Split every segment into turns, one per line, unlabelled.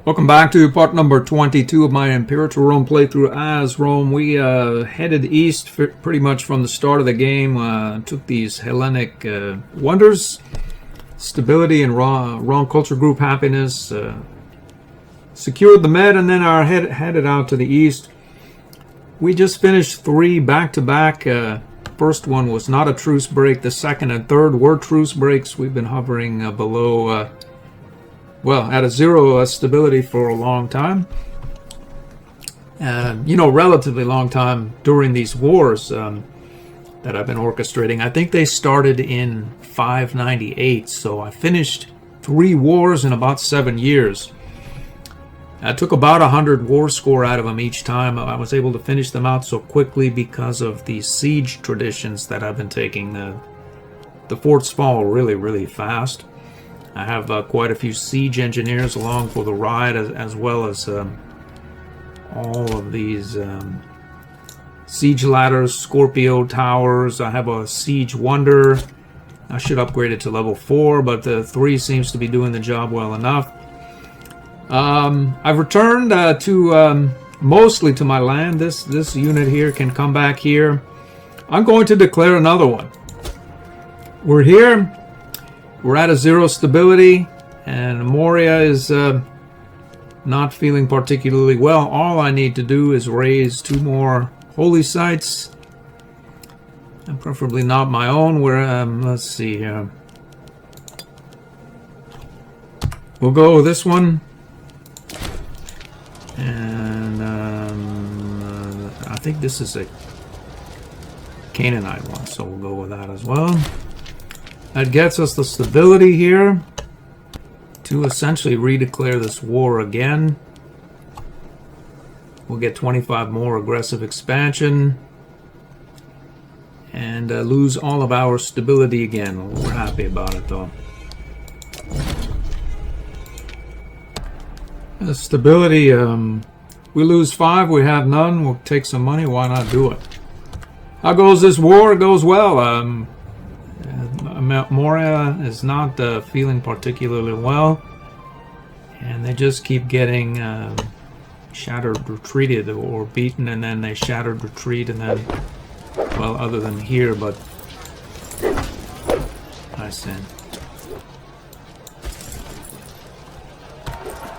Welcome back to part number 22 of my Imperator Rome playthrough as Rome. We headed east pretty much from the start of the game. Took these Hellenic wonders, stability and wrong culture group happiness. Secured the med and then headed out to the east. We just finished 3 back-to-back. First one was not a truce break. The second and third were truce breaks. We've been hovering below... at a 0 stability for a long time. Relatively long time during these wars that I've been orchestrating. I think they started in 598, so I finished 3 wars in about 7 years. I took about 100 war score out of them each time. I was able to finish them out so quickly because of the siege traditions that I've been taking. The forts fall really, really fast. I have quite a few siege engineers along for the ride, as well as all of these siege ladders, Scorpio towers. I have a siege wonder. I should upgrade it to level 4, but the 3 seems to be doing the job well enough. I've returned to mostly to my land. This unit here can come back here. I'm going to declare another one. We're here. We're at a 0 stability, and Moria is not feeling particularly well. All I need to do is raise 2 more holy sites, and preferably not my own. Let's see here. We'll go with this one, and I think this is a Canaanite one, so we'll go with that as well. That gets us the stability here to essentially redeclare this war again. We'll get 25 more aggressive expansion and lose all of our stability again. We're happy about it though. The stability, we lose 5, we have none. We'll take some money, why not do it? How goes this war? It goes well. Moria is not feeling particularly well, and they just keep getting shattered, retreated, or beaten, and then they shattered, retreat, and then, well, other than here, but I see.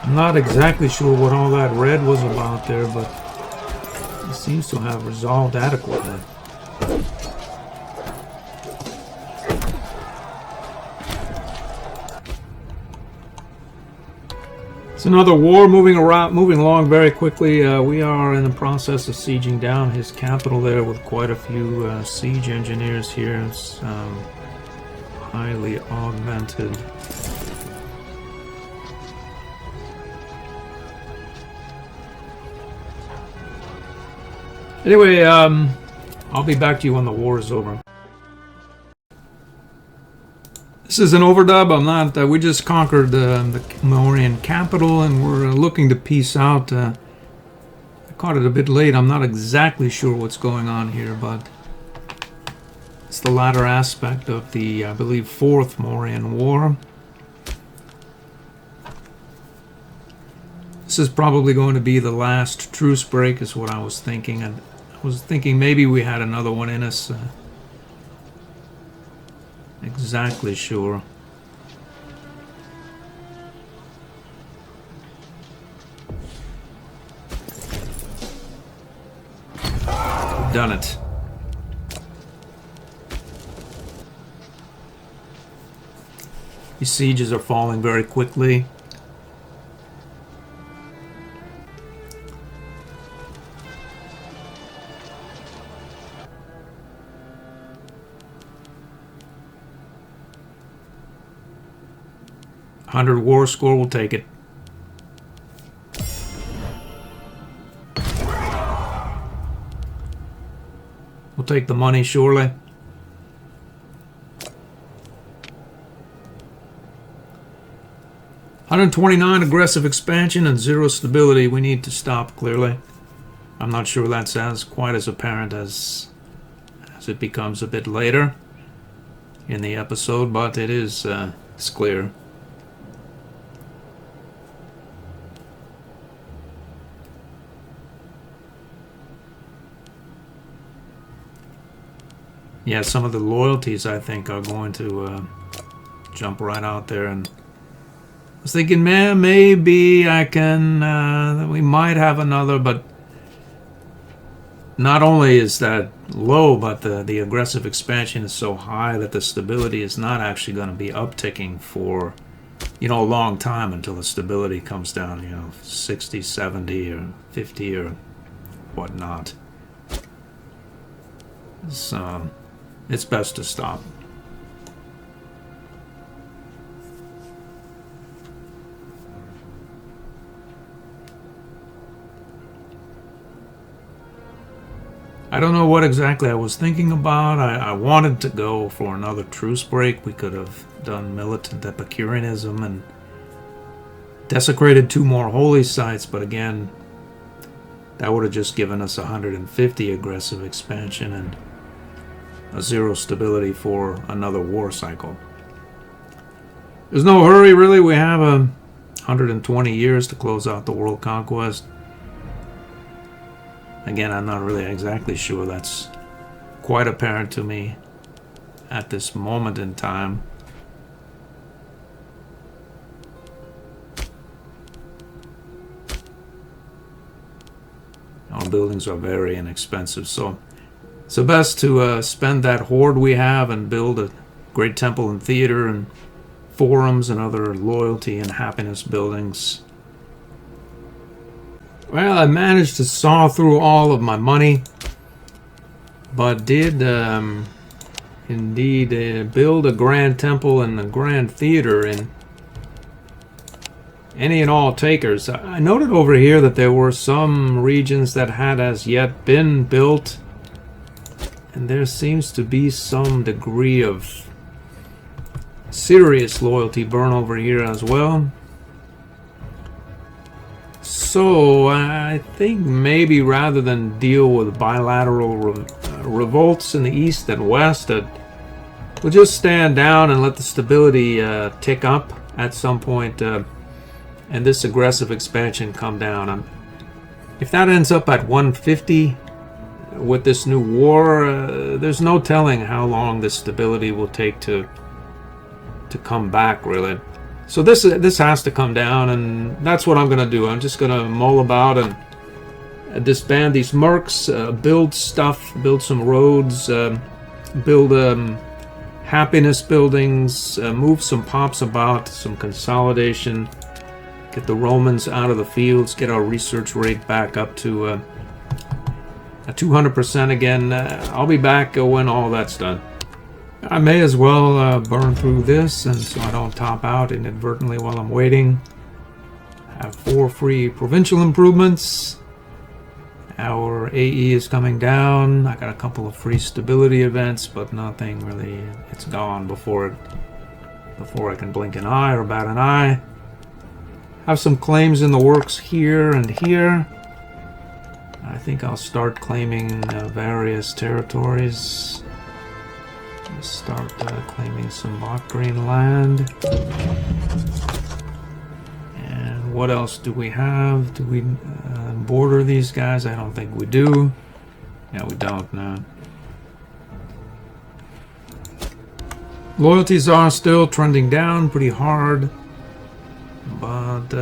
I'm not exactly sure what all that red was about there, but it seems to have resolved adequately. It's another war moving along very quickly. We are in the process of sieging down his capital there with quite a few siege engineers here. It's highly augmented. Anyway, I'll be back to you when the war is over. This is an overdub. I'm not. We just conquered the Mauryan capital, and we're looking to peace out. I caught it a bit late. I'm not exactly sure what's going on here, but it's the latter aspect of the, I believe, 4th Mauryan War. This is probably going to be the last truce break, is what I was thinking. And I was thinking maybe we had another one in us. Exactly sure. Done it. These sieges are falling very quickly. $100 war score, will take it. We'll take the money, surely. $129 aggressive expansion and 0 stability. We need to stop, clearly. I'm not sure that's quite as apparent as it becomes a bit later in the episode, but it's clear. yeah, some of the loyalties I think are going to jump right out there. And I was thinking, man, maybe I can, we might have another, but not only is that low, but the aggressive expansion is so high that the stability is not actually going to be upticking for, a long time until the stability comes down, 60, 70, or 50 or whatnot. So it's best to stop. I don't know what exactly I was thinking about. I wanted to go for another truce break. We could have done militant Epicureanism and desecrated 2 more holy sites, but again, that would have just given us 150 aggressive expansion and a 0 stability for another war cycle. There's no hurry, really. We have 120 years to close out the world conquest. Again, I'm not really exactly sure. That's quite apparent to me at this moment in time. Our buildings are very inexpensive, so it's best to spend that hoard we have and build a great temple and theater and forums and other loyalty and happiness buildings. Well, I managed to saw through all of my money, but did indeed build a grand temple and a grand theater in any and all takers. I noted over here that there were some regions that had as yet been built, and there seems to be some degree of serious loyalty burn over here as well. So I think maybe rather than deal with bilateral revolts in the east and west, we'll just stand down and let the stability tick up at some point, and this aggressive expansion come down. If that ends up at 150 with this new war, there's no telling how long this stability will take to come back, really. So this has to come down, and that's what I'm going to do. I'm just going to mull about and disband these mercs, build stuff, build some roads, build happiness buildings, move some pops about, some consolidation, get the Romans out of the fields, get our research rate back up to a 200% again. I'll be back when all that's done. I may as well burn through this, and so I don't top out inadvertently while I'm waiting. Have 4 free provincial improvements. Our AE is coming down. I got a couple of free stability events, but nothing really. It's gone before I can blink an eye or bat an eye. Have some claims in the works here and here. I think I'll start claiming various territories. Start claiming some Bach Green land. And what else do we have? Do we border these guys? I don't think we do. Yeah, we don't, no. Loyalties are still trending down pretty hard, but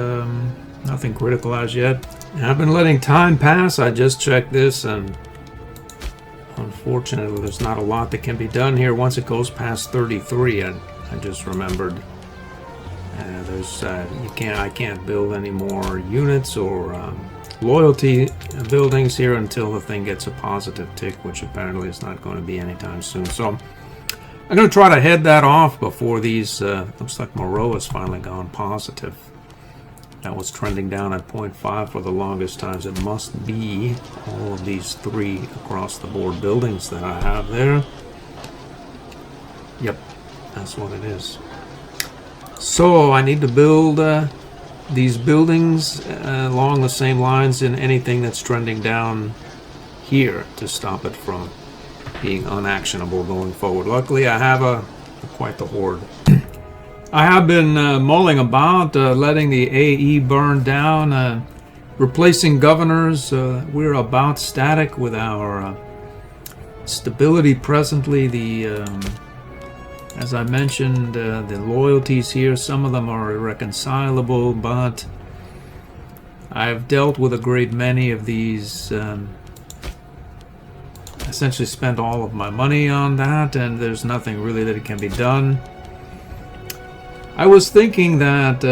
nothing critical as yet. And I've been letting time pass. I just checked this, and unfortunately, there's not a lot that can be done here once it goes past 33. I just remembered I can't build any more units or loyalty buildings here until the thing gets a positive tick, which apparently is not going to be anytime soon. So I'm going to try to head that off before these. Looks like Moreau has finally gone positive. That was trending down at 0.5 for the longest times. It must be all of these 3 across the board buildings that I have there. Yep, that's what it is. So I need to build these buildings along the same lines in anything that's trending down here to stop it from being unactionable going forward. Luckily, I have quite the horde. I have been mulling about, letting the AE burn down, replacing governors. We're about static with our Stability presently, as I mentioned, the loyalties here, some of them are irreconcilable, but I've dealt with a great many of these. Essentially spent all of my money on that, and there's nothing really that can be done. I was thinking that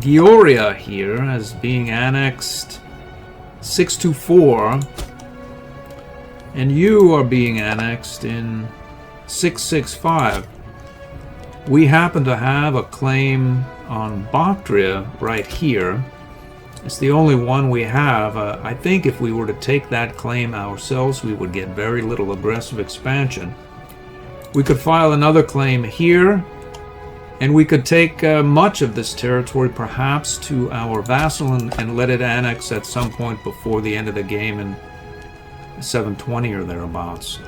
Georgia here as being annexed 624, and you are being annexed in 665. We happen to have a claim on Bactria right here. It's the only one we have. I think if we were to take that claim ourselves, we would get very little aggressive expansion. We could file another claim here, and we could take much of this territory perhaps to our vassal and let it annex at some point before the end of the game in 720 or thereabouts.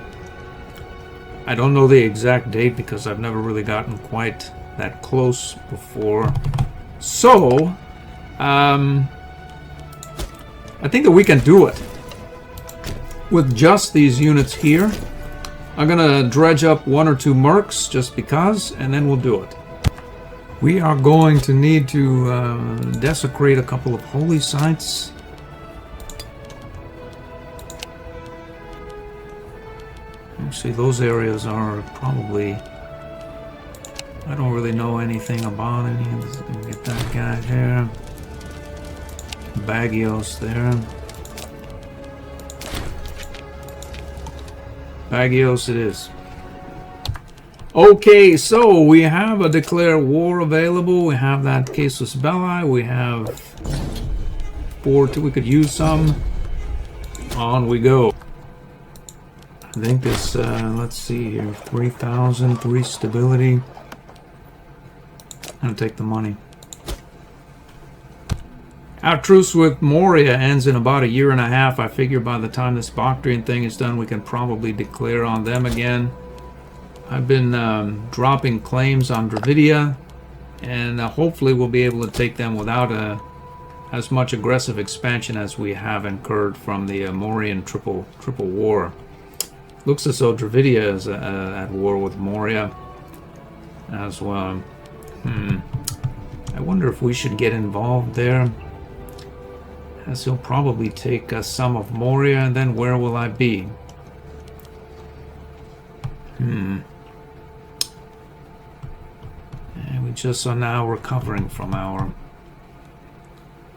I don't know the exact date because I've never really gotten quite that close before. So, I think that we can do it with just these units here. I'm gonna dredge up 1 or 2 mercs just because, and then we'll do it. We are going to need to desecrate a couple of holy sites. Actually, those areas are probably... I don't really know anything about any of this. Get that guy there. Bagios there. Bagios it is. Okay, so we have a declare war available. We have that casus belli. We have 4, we could use some. On we go. I think this, let's see here, 3,000, 3 stability. I'm gonna take the money. Our truce with Moria ends in about 1.5 years. I figure by the time this Bactrian thing is done, we can probably declare on them again. I've been dropping claims on Dravidia, and hopefully we'll be able to take them without as much aggressive expansion as we have incurred from the Morian triple war. Looks as though Dravidia is at war with Moria as well. I wonder if we should get involved there, as he'll probably take some of Moria, and then where will I be? And we just are now recovering from our...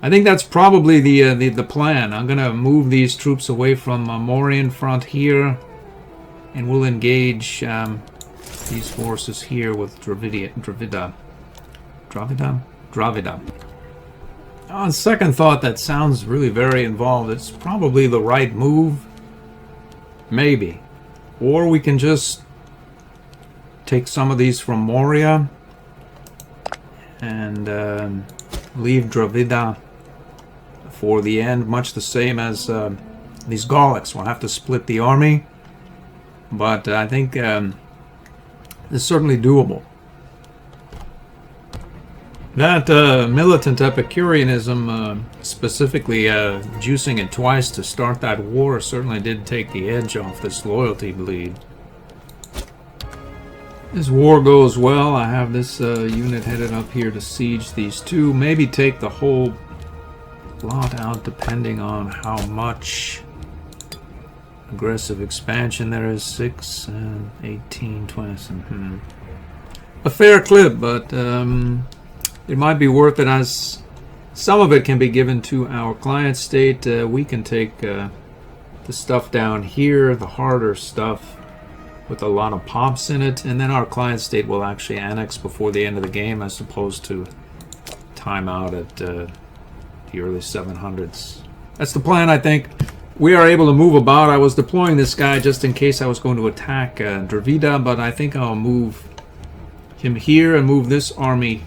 I think that's probably the plan. I'm gonna move these troops away from Morian front here, and we'll engage these forces here with Dravida. On second thought, that sounds really very involved. It's probably the right move. Maybe. Or we can just take some of these from Moria and leave Dravida for the end, much the same as these Gallics. We'll have to split the army, but I think it's certainly doable. That militant Epicureanism, specifically juicing it twice to start that war, certainly did take the edge off this loyalty bleed. This war goes well. I have this unit headed up here to siege these two. Maybe take the whole lot out depending on how much aggressive expansion there is. 6, 18, 20. A fair clip, but... it might be worth it, as some of it can be given to our client state. We can take the stuff down here, the harder stuff with a lot of pops in it, and then our client state will actually annex before the end of the game, as opposed to time out at the early 700s. That's the plan, I think. We are able to move about. I was deploying this guy just in case I was going to attack Dravida, but I think I'll move him here and move this army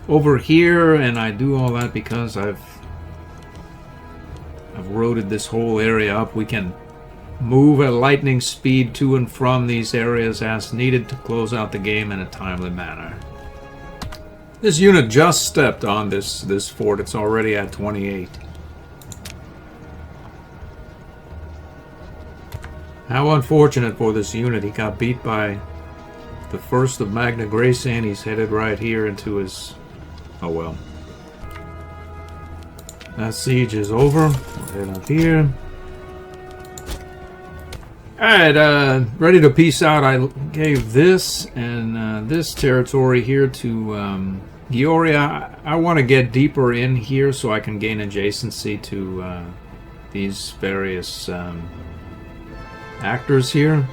over here, and I do all that because I've roaded this whole area up. We can move at lightning speed to and from these areas as needed to close out the game in a timely manner. This unit just stepped on this fort. It's already at 28. How unfortunate for this unit. He got beat by the first of Magna Gracia, and he's headed right here into his... Oh well. That siege is over. We'll head up here. Alright, ready to peace out. I gave this and this territory here to Gioria. I want to get deeper in here so I can gain adjacency to these various actors here.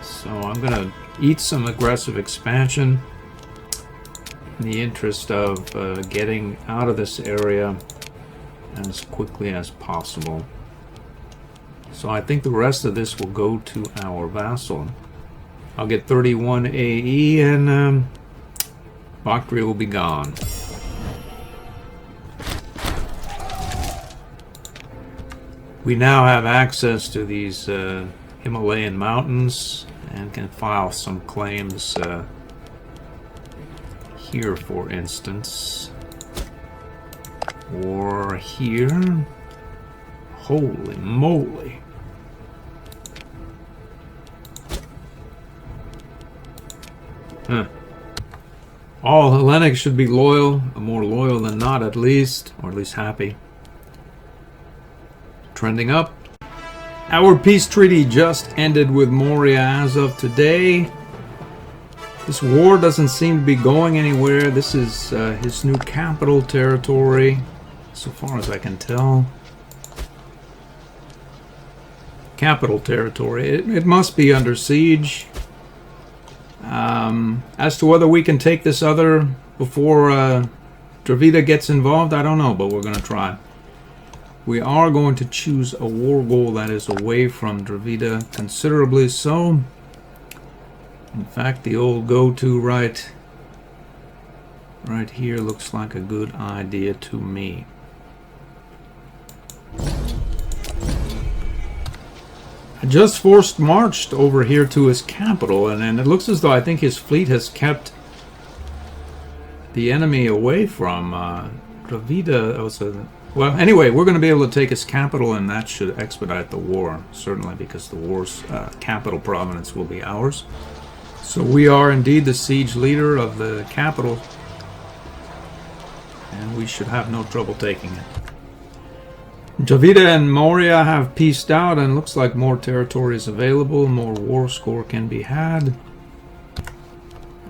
So I'm going to eat some aggressive expansion in the interest of getting out of this area as quickly as possible. So I think the rest of this will go to our vassal. I'll get 31 AE and Bactria will be gone. We now have access to these Himalayan mountains and can file some claims here, for instance, or here. Holy moly. Huh. All Hellenics should be loyal, more loyal than not at least, or at least happy. Trending up. Our peace treaty just ended with Moria as of today. This war doesn't seem to be going anywhere. This is his new capital territory, so far as I can tell. Capital territory. It must be under siege. As to whether we can take this other before Dravida gets involved, I don't know, but we're going to try. We are going to choose a war goal that is away from Dravida, considerably so. In fact, the old go-to right here looks like a good idea to me. I just forced marched over here to his capital, and it looks as though I think his fleet has kept the enemy away from Dravida. Well, anyway, we're going to be able to take his capital, and that should expedite the war, certainly, because the war's capital prominence will be ours. So we are indeed the siege leader of the capital, and we should have no trouble taking it. Dravida and Moria have peaced out, and looks like more territory is available, more war score can be had.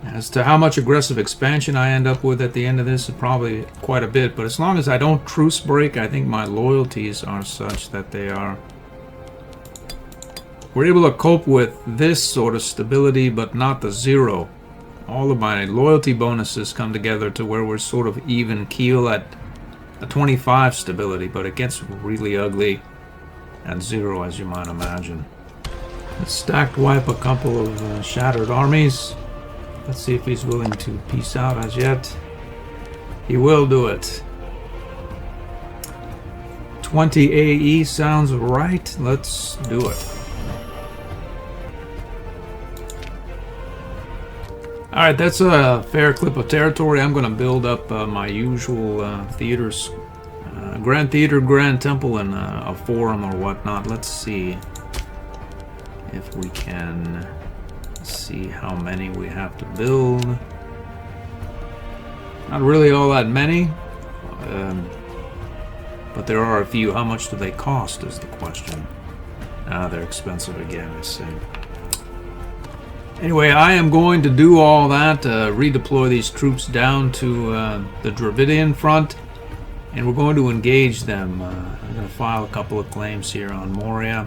As to how much aggressive expansion I end up with at the end of this, probably quite a bit, but as long as I don't truce break, I think my loyalties are such that they are... We're able to cope with this sort of stability, but not the zero. All of my loyalty bonuses come together to where we're sort of even keel at a 25 stability, but it gets really ugly at zero, as you might imagine. Let's stacked wipe a couple of shattered armies. Let's see if he's willing to peace out as yet. He will do it. 20 AE sounds right. Let's do it. Alright, that's a fair clip of territory. I'm going to build up my usual theaters. Grand Theater, Grand Temple, and a forum or whatnot. Let's see if we can see how many we have to build. Not really all that many. But there are a few. How much do they cost is the question. They're expensive again, I see. Anyway, I am going to do all that, redeploy these troops down to the Dravidian front, and we're going to engage them. I'm going to file a couple of claims here on Moria,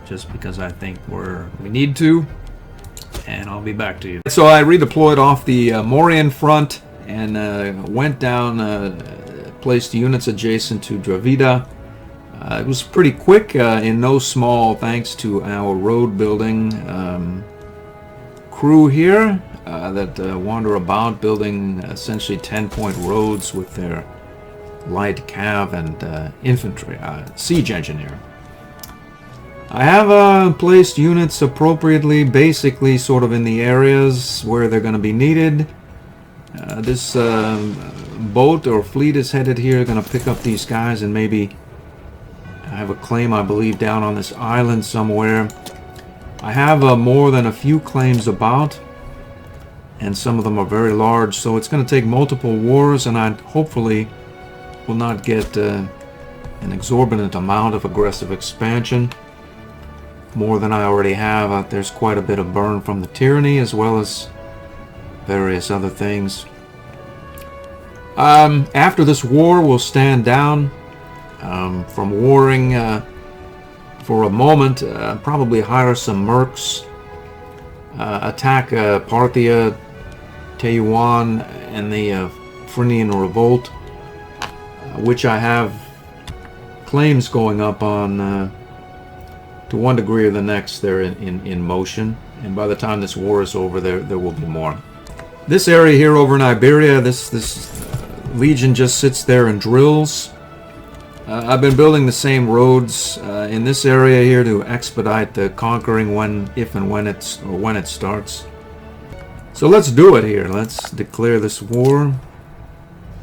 just because I think we need to, and I'll be back to you. So I redeployed off the Morian front and went down, placed units adjacent to Dravida. It was pretty quick, in no small thanks to our road building crew here that wander about building essentially 10-point roads with their light cav and infantry, siege engineer. I have placed units appropriately, basically sort of in the areas where they're going to be needed. This boat or fleet is headed here, going to pick up these guys, and maybe I have a claim, I believe, down on this island somewhere. I have more than a few claims about, and some of them are very large, so it's going to take multiple wars, and I hopefully will not get an exorbitant amount of aggressive expansion, more than I already have. There's quite a bit of burn from the tyranny, as well as various other things. After this war, we'll stand down from warring for a moment, probably hire some mercs, attack Parthia, Taiwan, and the Phrygian revolt, which I have claims going up on to one degree or the next. They're in motion, and by the time this war is over, there will be more. This area here over in Iberia, this legion just sits there and drills. I've been building the same roads in this area here to expedite the conquering if and when it starts. So let's do it here. Let's declare this war.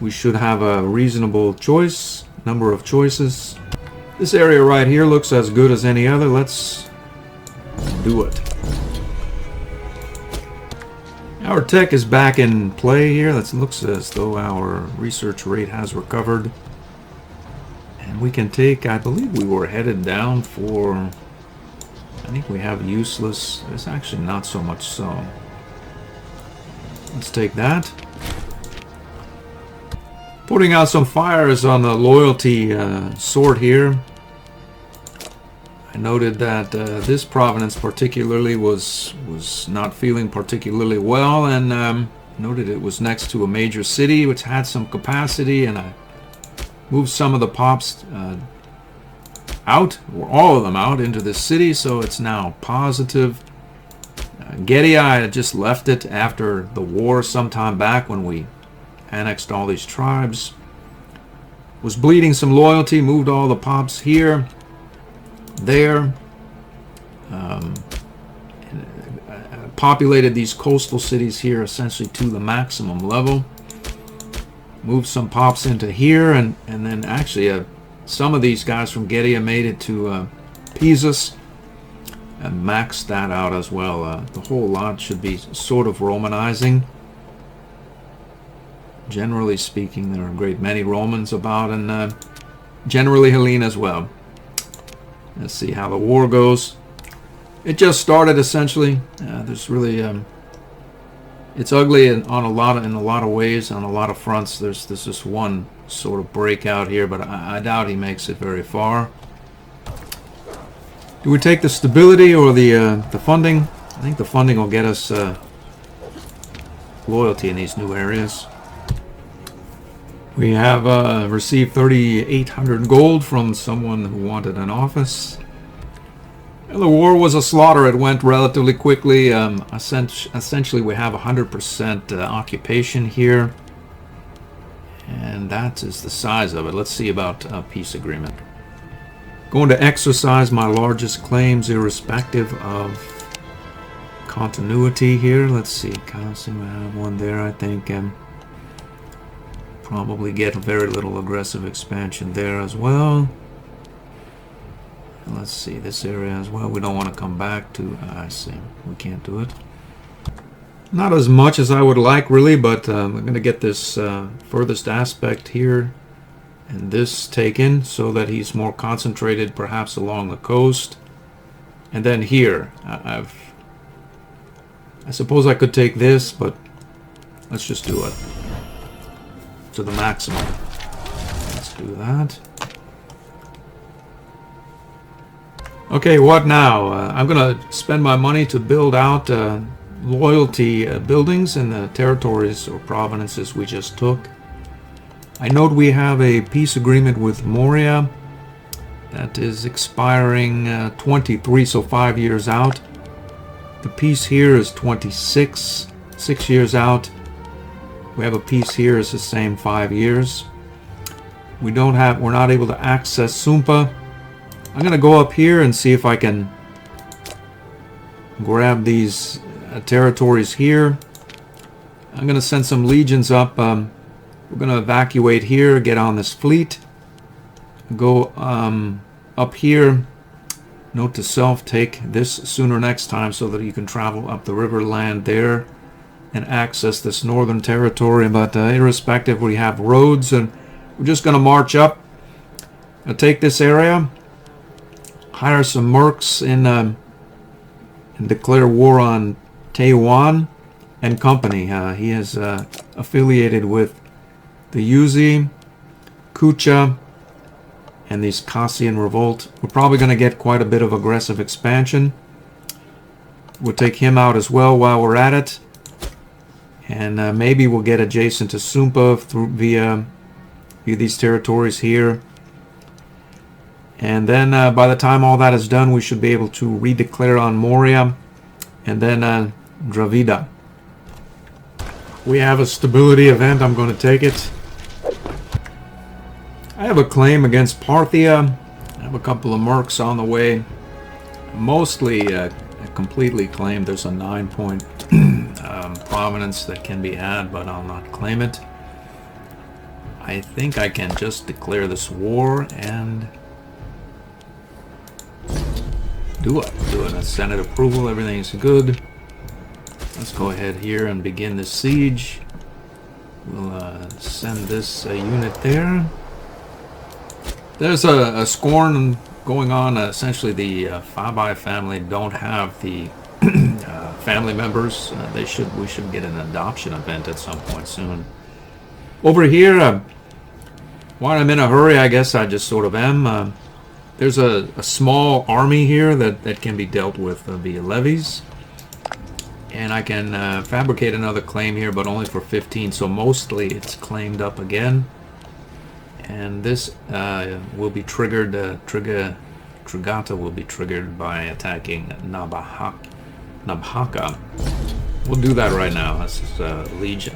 We should have a reasonable number of choices. This area right here looks as good as any other. Let's do it. Our tech is back in play here. It looks as though our research rate has recovered. And we can take, I believe we were headed down for, I think we have useless. It's actually not so much so. Let's take that. Putting out some fires on the loyalty sort here. I noted that this province particularly was not feeling particularly well, and noted it was next to a major city which had some capacity, and I moved some of the pops out, or all of them out, into this city, so it's now positive. Getia, I had just left it after the war some time back when we annexed all these tribes. Was bleeding some loyalty, moved all the pops here, there. Populated these coastal cities here essentially to the maximum level. Moved some pops into here, and then actually some of these guys from Getia made it to Pisus and maxed that out as well. The whole lot should be sort of Romanizing. Generally speaking, there are a great many Romans about, and generally Hellene as well. Let's see how the war goes. It just started essentially. There's really it's ugly in a lot of ways, on a lot of fronts. There's this one sort of breakout here, but I doubt he makes it very far. Do we take the stability or the funding? I think the funding will get us loyalty in these new areas. We have received 3,800 gold from someone who wanted an office. And the war was a slaughter. It went relatively quickly. Essentially, we have 100% occupation here. And that is the size of it. Let's see about a peace agreement. Going to exercise my largest claims irrespective of continuity here. Let's see. Constant, I have one there, I think. Probably get very little aggressive expansion there as well. Let's see this area as well. We don't want to come back to, I see, we can't do it. Not as much as I would like really, but we're going to get this furthest aspect here and this taken so that he's more concentrated perhaps along the coast. And then here, I suppose I could take this, but let's just do it to the maximum. Let's do that. Okay, what now? I'm going to spend my money to build out loyalty buildings in the territories or provinces we just took. I note we have a peace agreement with Moria that is expiring 23, so 5 years out. The peace here is 26, 6 years out. We have a piece here is the same 5 years. We're not able to access Sumpa. I'm going to go up here and see if I can grab these territories here. I'm going to send some legions up. We're going to evacuate here, get on this fleet, go up here, Note to self, take this sooner next time so that you can travel up the river, land there, and access this northern territory. But irrespective, we have roads, and we're just going to march up and take this area, hire some mercs and declare war on Taiwan and company. He is affiliated with the Yuzi, Kucha, and these Kassian revolt. We're probably going to get quite a bit of aggressive expansion. We'll take him out as well while we're at it. And maybe we'll get adjacent to Sumpa via these territories here. And then by the time all that is done, we should be able to redeclare on Moria and then Dravida. We have a stability event. I'm going to take it. I have a claim against Parthia. I have a couple of mercs on the way. Mostly completely claimed. There's a 9-point prominence that can be had, but I'll not claim it. I think I can just declare this war and do it. That's Senate approval. Everything's good. Let's go ahead here and begin the siege. We'll send this unit there. There's a scorn going on. Essentially, the Fabai family don't have the family members. We should get an adoption event at some point soon. Over here, while I'm in a hurry, I guess I just sort of am. There's a small army here that can be dealt with via levies. And I can fabricate another claim here, but only for 15, so mostly it's claimed up again. And this will be triggered, Trigata will be triggered by attacking Nabhaka. We'll do that right now. This is Liege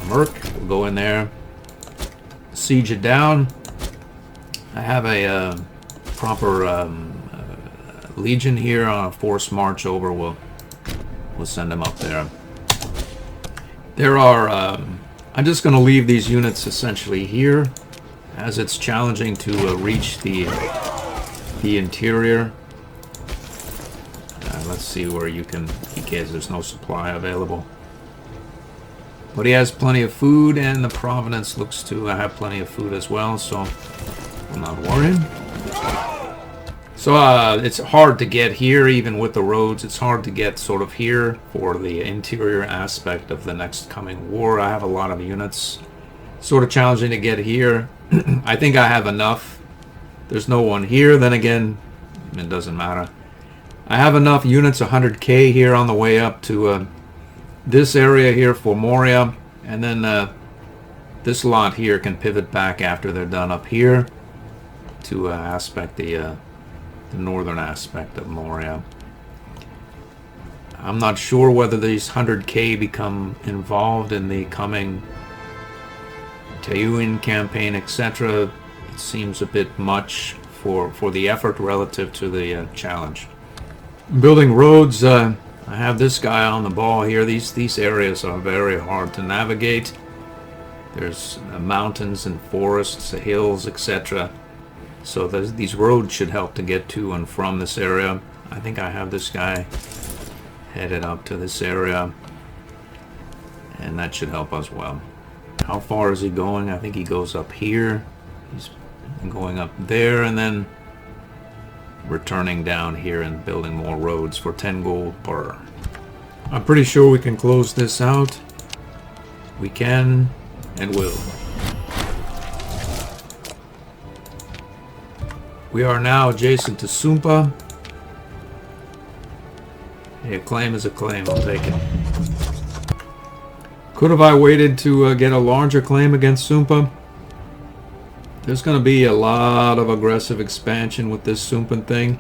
Merc. We'll go in there, siege it down. I have a proper legion here on a forced march over. We'll send them up there. There are, I'm just going to leave these units essentially here, as it's challenging to reach the interior. Let's see where you can, because there's no supply available. But he has plenty of food, and the Providence looks to have plenty of food as well, so I'm not worried. So it's hard to get here, even with the roads. It's hard to get sort of here for the interior aspect of the next coming war. I have a lot of units. Sort of challenging to get here. I think I have enough. There's no one here. Then again, it doesn't matter. I have enough units, 100k here on the way up to this area here for Moria. And then this lot here can pivot back after they're done up here to aspect the northern aspect of Moria. I'm not sure whether these 100k become involved in the coming Tayuan campaign, etc. It seems a bit much for the effort relative to the challenge. Building roads, I have this guy on the ball here. These areas are very hard to navigate. There's mountains and forests, hills, etc. So these roads should help to get to and from this area. I think I have this guy headed up to this area, and that should help as well. How far is he going? I think he goes up here. He's going up there and then returning down here and building more roads for 10 gold per. I'm pretty sure we can close this out. We can and will. We are now adjacent to Sumpa. Hey, a claim is a claim. I'll take it. Could have I waited to get a larger claim against Sumpa? There's going to be a lot of aggressive expansion with this Sumpan thing.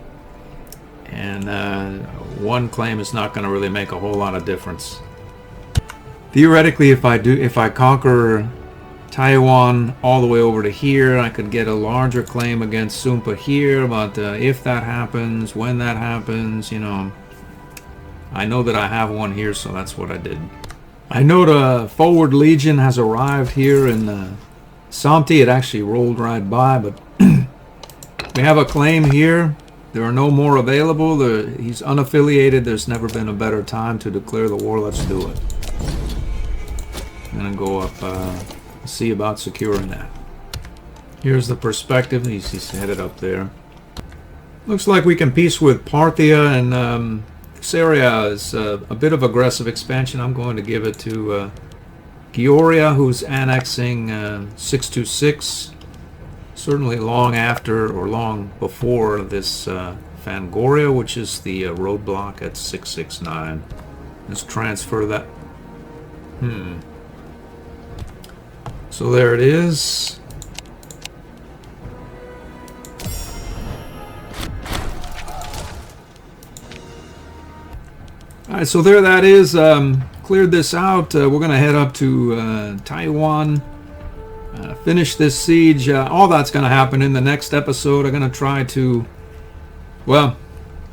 And one claim is not going to really make a whole lot of difference. Theoretically, if I conquer Taiwan all the way over to here, I could get a larger claim against Sumpa here, but if that happens, when that happens, you know, I know that I have one here, so that's what I did. I know the forward legion has arrived here in Samti. It actually rolled right by, but we have a claim here. There are no more available. He's unaffiliated. There's never been a better time to declare the war. Let's do it. I'm going to go up, see about securing that. Here's the perspective. He's headed up there. Looks like we can peace with Parthia, and this area is a bit of aggressive expansion. I'm going to give it to Georgia, who's annexing 626. Certainly long after or long before this Fangoria, which is the roadblock at 669. Let's transfer that. So there it is. Alright, so there that is. Cleared this out. We're going to head up to Taiwan. Finish this siege. All that's going to happen in the next episode. I'm going to try to, well,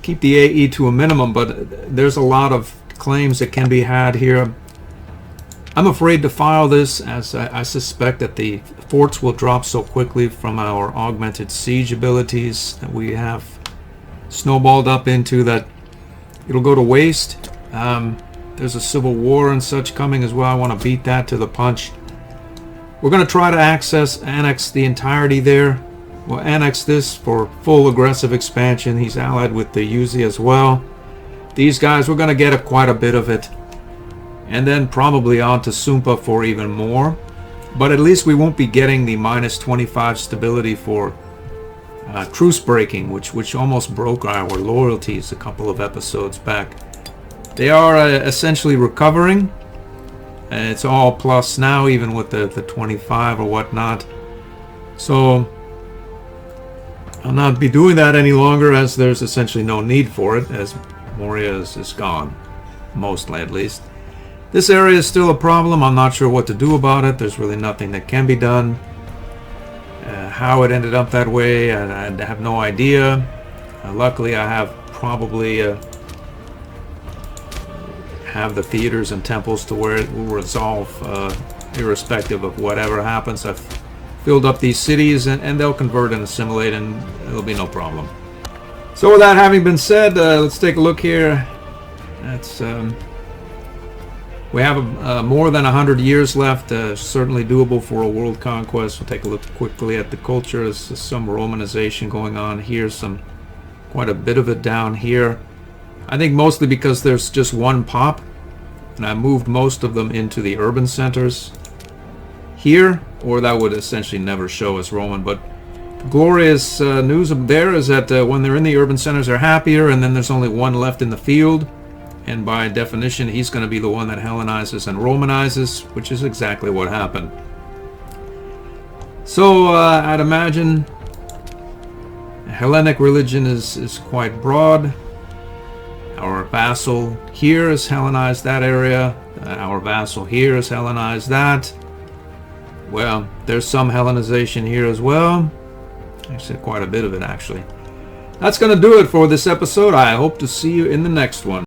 keep the AE to a minimum, but there's a lot of claims that can be had here. I'm afraid to file this, as I suspect that the forts will drop so quickly from our augmented siege abilities that we have snowballed up into, that it'll go to waste. There's a civil war and such coming as well. I want to beat that to the punch. We're going to try to annex the entirety there. We'll annex this for full aggressive expansion. He's allied with the Yuzi as well. These guys, we're going to get quite a bit of it. And then probably on to Sumpa for even more. But at least we won't be getting the minus 25 stability for truce breaking, which almost broke our loyalties a couple of episodes back. They are essentially recovering. It's all plus now, even with the 25 or whatnot. So I'll not be doing that any longer, as there's essentially no need for it, as Moria is gone. Mostly, at least. This area is still a problem. I'm not sure what to do about it. There's really nothing that can be done. How it ended up that way, I have no idea. Luckily, I have probably have the theaters and temples to where it will resolve irrespective of whatever happens. I've filled up these cities, and they'll convert and assimilate, and it'll be no problem. So with that having been said, let's take a look here. That's we have more than 100 years left, certainly doable for a world conquest. We'll take a look quickly at the culture. There's some Romanization going on here, quite a bit of it down here. I think mostly because there's just one pop, and I moved most of them into the urban centers here, or that would essentially never show as Roman. But glorious news there is that when they're in the urban centers, they're happier, and then there's only one left in the field. And by definition, he's going to be the one that Hellenizes and Romanizes, which is exactly what happened. So I'd imagine Hellenic religion is quite broad. Our vassal here has Hellenized that area. Our vassal here has Hellenized that. Well, there's some Hellenization here as well. Actually, quite a bit of it, actually. That's going to do it for this episode. I hope to see you in the next one.